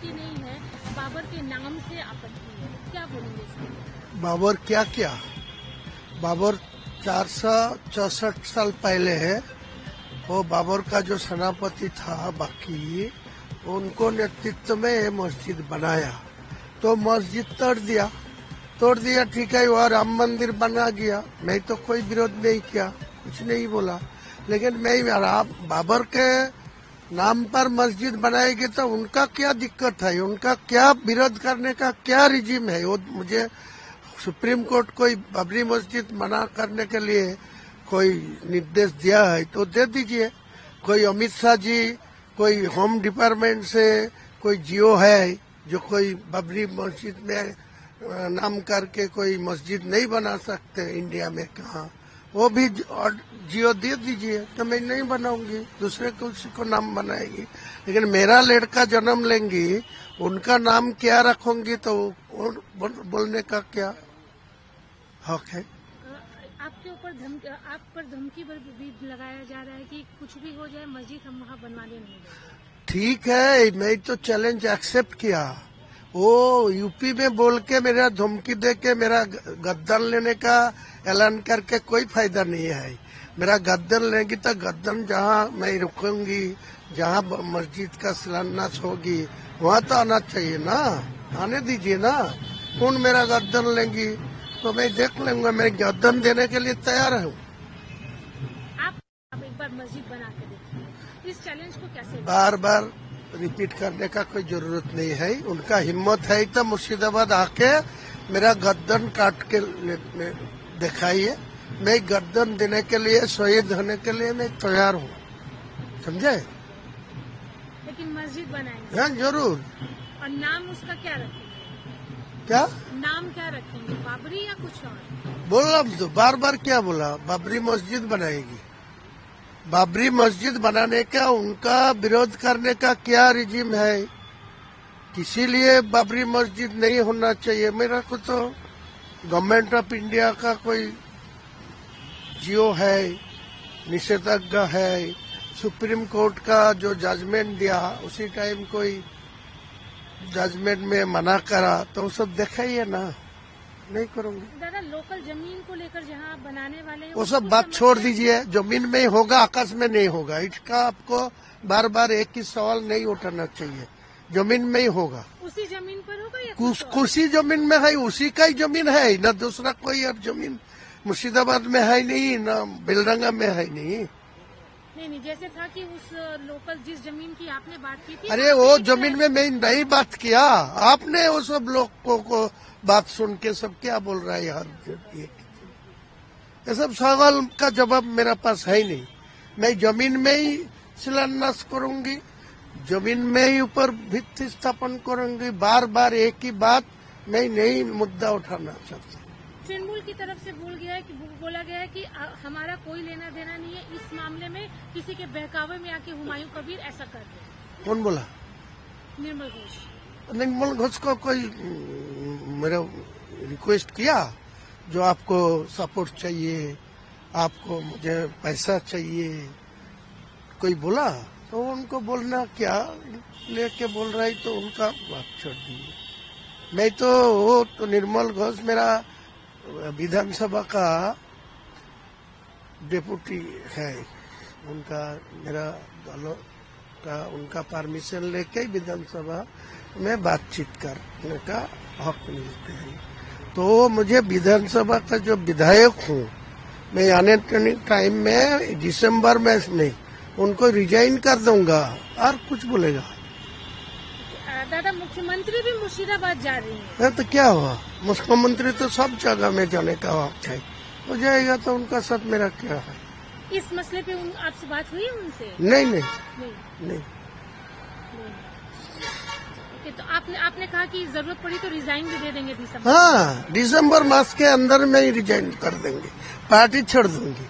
आपत्ति नहीं है, बाबर के नाम से आपत्ति है, क्या बोलेंगे इसमें? बाबर क्या किया? बाबर 464 साल पहले है, वो बाबर का जो सेनापति था बाकी, उनको नेतृत्व में ये मस्जिद बनाया, तो मस्जिद तोड़ दिया ठीक है, वह राम मंदिर बना गया। मैं तो कोई विरोध नहीं किया, कुछ नहीं बोला, लेकिन मैं बाबर के नाम पर मस्जिद बनाएगी तो उनका क्या दिक्कत है, उनका क्या विरोध करने का क्या रिजीम है? वो मुझे सुप्रीम कोर्ट कोई बाबरी मस्जिद मना करने के लिए कोई निर्देश दिया है तो दे दीजिए। कोई अमित शाह जी, कोई होम डिपार्टमेंट से कोई जियो है जो कोई बाबरी मस्जिद में नाम करके कोई मस्जिद नहीं बना सकते इंडिया में, कहाँ वो भी जियो दे दीजिए, तो मैं नहीं बनाऊंगी, दूसरे को उसी को नाम बनाएगी। लेकिन मेरा लड़का जन्म लेंगी, उनका नाम क्या रखूंगी तो बोलने का क्या हक है? आपके ऊपर आप पर धमकी भी लगाया जा रहा है कि कुछ भी हो जाए मस्जिद हम वहाँ बनवाने नहीं देंगे। ठीक है, मैं तो चैलेंज एक्सेप्ट किया। वो यूपी में बोल के मेरा धमकी दे के मेरा गद्दान लेने का ऐलान करके कोई फायदा नहीं है। मेरा गद्दान लेगी तो गद्दान जहाँ मैं रुकूंगी, जहाँ मस्जिद का शिलान्यास होगी वहाँ तो आना चाहिए ना, आने दीजिए ना। कौन मेरा गद्दान लेंगी तो मैं देख लूंगा, मैं गद्दान देने के लिए तैयार हूँ। आप एक बार मस्जिद बना के देखिए, इस चैलेंज को कैसे? बार बार रिपीट करने का कोई जरूरत नहीं है। उनका हिम्मत है तो मुर्शिदाबाद आके मेरा गर्दन काट के दिखाइए। मैं गर्दन देने के लिए, शहीद होने के लिए मैं तैयार हूँ, समझे? लेकिन मस्जिद बनाएंगे? हाँ जरूर। और नाम उसका क्या रखेंगे? क्या नाम क्या रखेंगे, बाबरी या कुछ और? बोला तो बार बार क्या बोला, बाबरी मस्जिद बनाएगी। बाबरी मस्जिद बनाने का उनका विरोध करने का क्या रिजीम है? किसी लिए बाबरी मस्जिद नहीं होना चाहिए। मेरा को तो गवर्नमेंट ऑफ इंडिया का कोई जियो है, निषेधाज्ञा है, सुप्रीम कोर्ट का जो जजमेंट दिया उसी टाइम कोई जजमेंट में मना करा तो सब देखा ही है ना, नहीं करूंगी। दादा, लोकल जमीन को लेकर जहाँ बनाने वाले हैं वो सब बात छोड़ दीजिए, जमीन में ही होगा, आकाश में नहीं होगा। इसका आपको बार बार एक ही सवाल नहीं उठाना चाहिए। जमीन में ही होगा। उसी जमीन पर होगा या उसी जमीन में है, उसी का ही जमीन है ना, दूसरा कोई अब जमीन मुर्शिदाबाद में है नहीं, ना बेलडंगा में है नहीं। नहीं, जैसे था कि उस लोकल जिस जमीन की आपने बात की थी, अरे वो जमीन में मैं नहीं बात किया, आपने वो सब लोग को बात सुन के सब क्या बोल रहा है यार। ये सब सवाल का जवाब मेरे पास है ही नहीं। मैं जमीन में ही शिलान्यास करूंगी, जमीन में ही ऊपर भित्ति स्थापन करूंगी। बार बार एक ही बात मैं नहीं मुद्दा उठाना चाहता। तृणमूल की तरफ से बोला गया है कि हमारा कोई लेना देना नहीं है इस मामले में, किसी के बहकावे में आके हुमायूं कबीर ऐसा कर रहे। कौन बोला? निर्मल घोष। निर्मल घोष को कोई मेरा रिक्वेस्ट किया जो आपको सपोर्ट चाहिए, आपको मुझे पैसा चाहिए, कोई बोला तो उनको बोलना क्या लेके बोल रहा है तो उनका बात छोड़ दीजिए। मैं तो वो तो निर्मल घोष मेरा विधानसभा का डिप्टी है, उनका मेरा दल का उनका परमिशन लेके विधानसभा में बातचीत करने का हक मिलते हैं। तो मुझे विधानसभा का जो विधायक हूँ, मैं आने टाइम में दिसंबर में नहीं उनको रिजाइन कर दूंगा और कुछ बोलेगा। दादा, मुख्यमंत्री भी मुर्शिदाबाद जा रही है तो क्या हुआ? मुख्यमंत्री तो सब जगह में जाने का हक है, हो जाएगा तो उनका साथ मेरा क्या है? इस मसले पे आपसे बात हुई है उनसे? नहीं। तो आपने कहा कि जरूरत पड़ी तो रिजाइन भी दे देंगे दिसंबर। हाँ, दिसंबर मास के अंदर में ही रिजाइन कर देंगे, पार्टी छोड़ दूंगी।